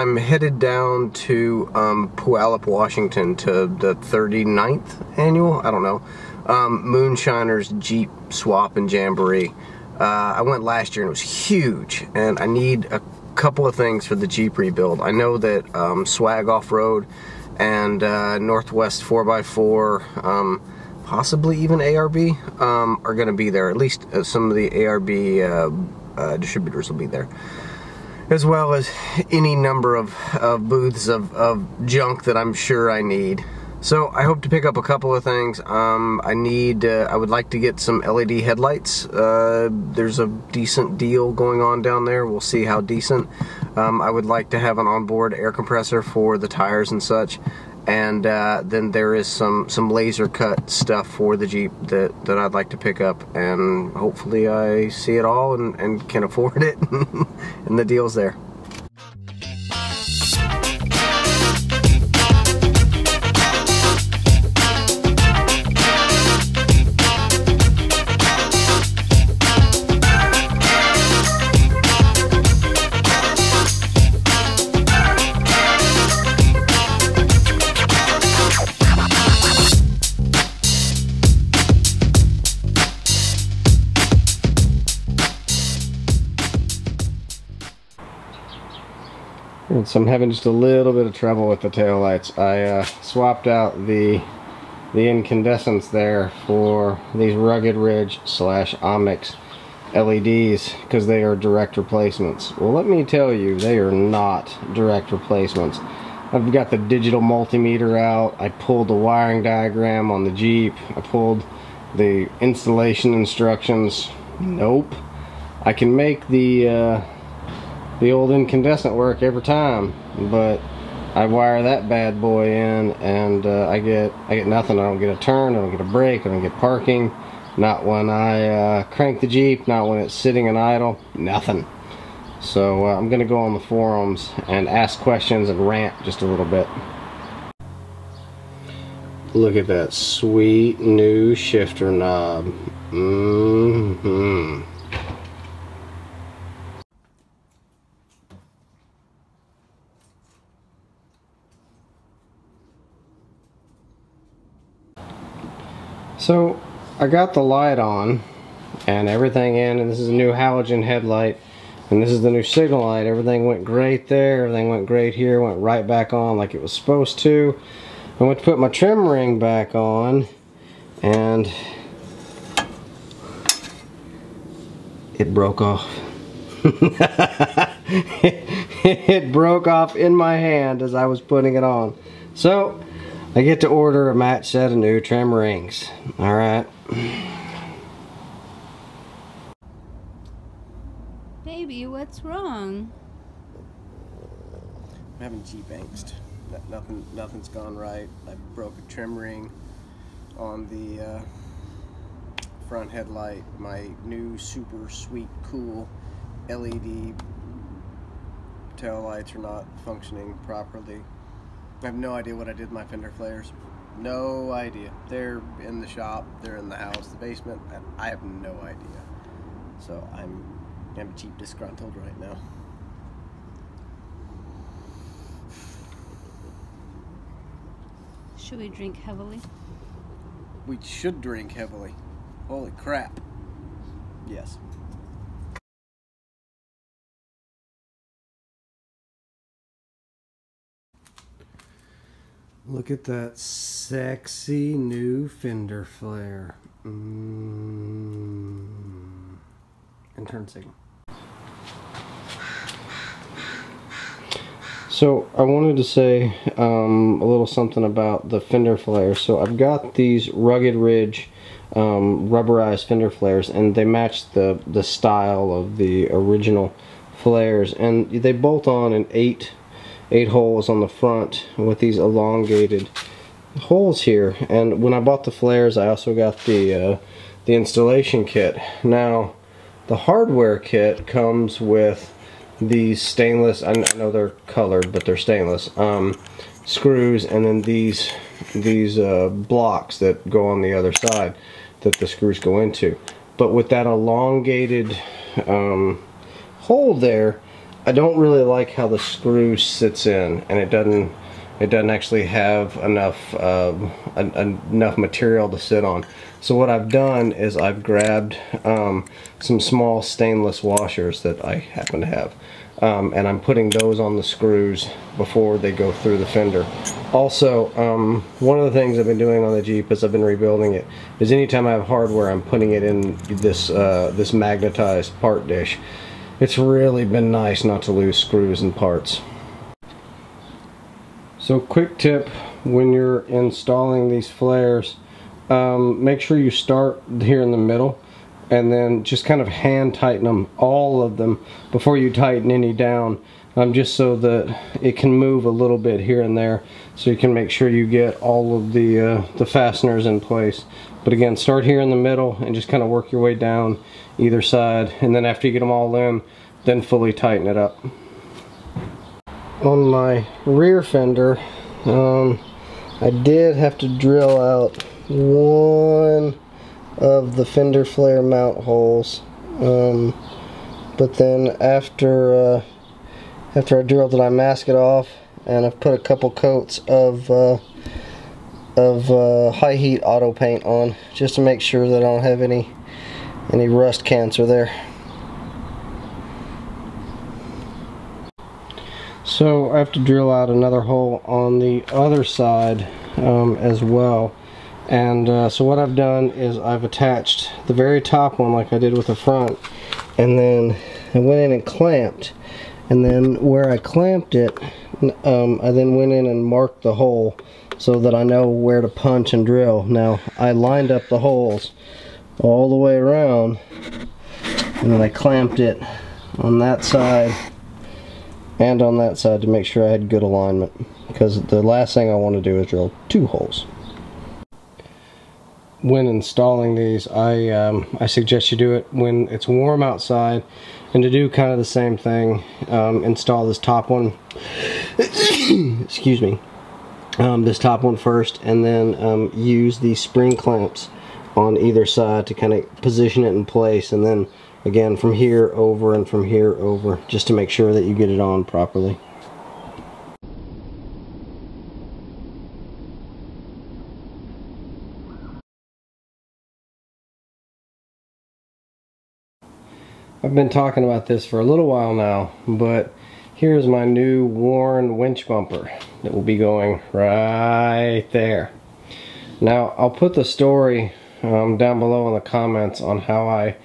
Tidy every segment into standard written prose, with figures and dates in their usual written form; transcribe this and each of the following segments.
I'm headed down to Puyallup, Washington to the 39th annual, I don't know, Moonshiner's Jeep Swap and Jamboree. I went last year and it was huge, and I need a couple of things for the Jeep rebuild. I know that Swag Off-Road and Northwest 4x4, possibly even ARB, are going to be there. At least some of the ARB distributors will be there, as well as any number of booths of junk that I'm sure I need. So I hope to pick up a couple of things. I would like to get some LED headlights. There's a decent deal going on down there. We'll see how decent. I would like to have an onboard air compressor for the tires and such. And then there is some laser cut stuff for the Jeep that I'd like to pick up, and hopefully I see it all and can afford it and the deal's there. So I'm having just a little bit of trouble with the taillights. I swapped out the incandescents there for these Rugged Ridge / Omnix LEDs because they are direct replacements. Well, let me tell you, they are not direct replacements. I've got the digital multimeter out. I pulled the wiring diagram on the Jeep. I pulled the installation instructions. Nope. I can make the old incandescent work every time, but I wire that bad boy in and I get nothing. I don't get a turn, I don't get a brake, I don't get parking, not when I crank the Jeep, not when it's sitting and idle, nothing. So I'm gonna go on the forums and ask questions and rant just a little bit. Look at that sweet new shifter knob. So I got the light on and everything in, and this is a new halogen headlight, and this is the new signal light. Everything went great there, everything went great here, went right back on like it was supposed to. I went to put my trim ring back on and it broke off. It broke off in my hand as I was putting it on. So I get to order a match set of new trim rings. Alright. Baby, what's wrong? I'm having Jeep angst. Nothing's gone right. I broke a trim ring on the front headlight. My new super sweet cool LED tail lights are not functioning properly. I have no idea what I did with my fender flares. No idea. They're in the shop, they're in the house, the basement, and I have no idea. So I'm Jeep disgruntled right now. Should we drink heavily? We should drink heavily. Holy crap. Yes. Look at that sexy new fender flare. And turn signal. So I wanted to say a little something about the fender flares. So I've got these Rugged Ridge rubberized fender flares, and they match the style of the original flares, and they bolt on in eight holes on the front with these elongated holes here. And when I bought the flares, I also got the installation kit. Now the hardware kit comes with these stainless, I know they're colored, but they're stainless screws, and then these blocks that go on the other side that the screws go into. But with that elongated hole there, I don't really like how the screw sits in, and it doesn't actually have enough enough material to sit on. So what I've done is I've grabbed some small stainless washers that I happen to have, and I'm putting those on the screws before they go through the fender. Also, one of the things I've been doing on the Jeep as I've been rebuilding it is anytime I have hardware, I'm putting it in this this magnetized part dish. It's really been nice not to lose screws and parts. So quick tip when you're installing these flares, make sure you start here in the middle and then just kind of hand tighten them, all of them, before you tighten any down, just so that it can move a little bit here and there, so you can make sure you get all of the fasteners in place. But again, start here in the middle and just kind of work your way down either side, and then after you get them all in, then fully tighten it up. On my rear fender, I did have to drill out one of the fender flare mount holes, but then after I drilled it, I masked it off, and I've put a couple coats of high heat auto paint on, just to make sure that I don't have any rust cancer there. So I have to drill out another hole on the other side as well, and so what I've done is I've attached the very top one like I did with the front, and then I went in and clamped, and then where I clamped it, I then went in and marked the hole so that I know where to punch and drill. Now I lined up the holes all the way around, and then I clamped it on that side and on that side to make sure I had good alignment, because the last thing I want to do is drill two holes. When installing these, I suggest you do it when it's warm outside, and to do kind of the same thing, install this top one excuse me, this top one first, and then use these spring clamps on either side to kind of position it in place, and then again from here over and from here over, just to make sure that you get it on properly. I've been talking about this for a little while now, but here's my new worn winch bumper that will be going right there. Now I'll put the story down below in the comments on how I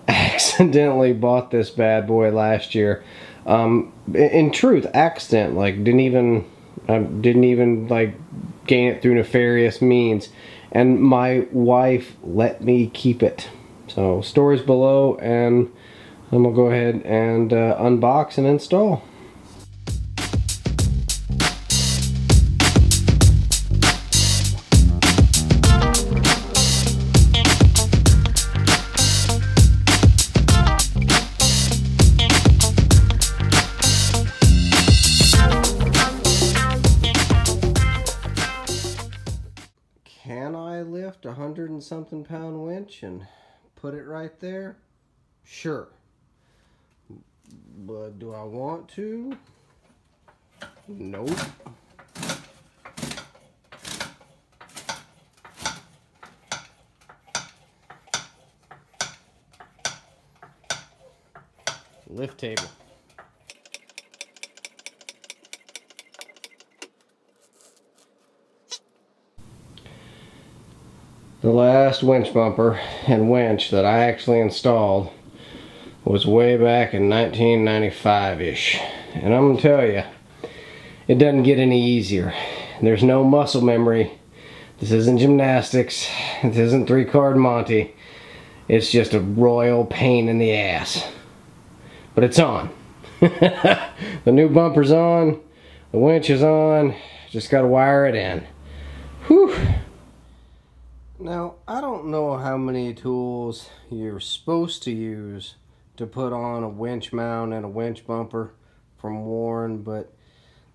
accidentally bought this bad boy last year. In truth, accident, like didn't even like gain it through nefarious means, and my wife let me keep it. So story's below, and I'm gonna go ahead and unbox and install. Can I lift a 100-and-something pound winch and put it right there? Sure. But do I want to? Nope. Lift table. The last winch bumper and winch that I actually installed was way back in 1995-ish. And I'm gonna tell you, it doesn't get any easier. There's no muscle memory. This isn't gymnastics. This isn't 3-card Monty. It's just a royal pain in the ass. But it's on. The new bumper's on. The winch is on. Just gotta wire it in. Whew. Now, I don't know how many tools you're supposed to use to put on a winch mount and a winch bumper from Warren, but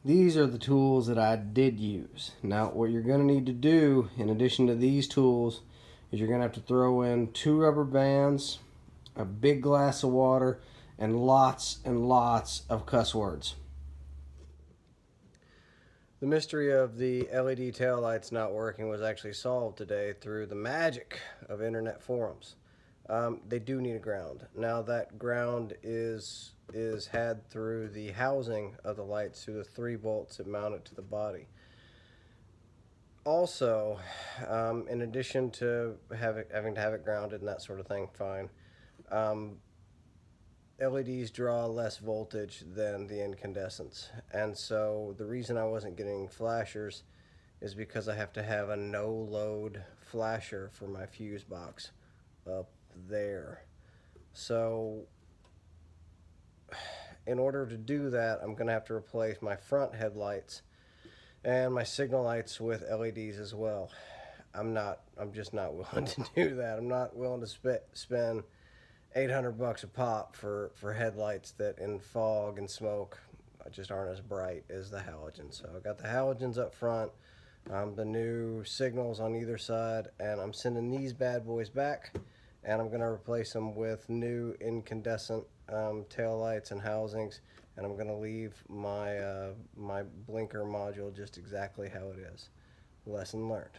these are the tools that I did use. Now, what you're going to need to do, in addition to these tools, is you're going to have to throw in 2 rubber bands, a big glass of water, and lots of cuss words. The mystery of the LED taillights not working was actually solved today through the magic of internet forums. They do need a ground. Now that ground is had through the housing of the lights, through the 3 bolts that mount it to the body. Also, in addition to having to have it grounded and that sort of thing, fine. LEDs draw less voltage than the incandescents, and so the reason I wasn't getting flashers is because I have to have a no-load flasher for my fuse box up there. So in order to do that, I'm gonna have to replace my front headlights and my signal lights with LEDs as well. I'm just not willing to do that. I'm not willing to spend $800 a pop for headlights that in fog and smoke just aren't as bright as the halogens. So I got the halogens up front, the new signals on either side, and I'm sending these bad boys back, and I'm gonna replace them with new incandescent tail lights and housings, and I'm gonna leave my my blinker module just exactly how it is. Lesson learned.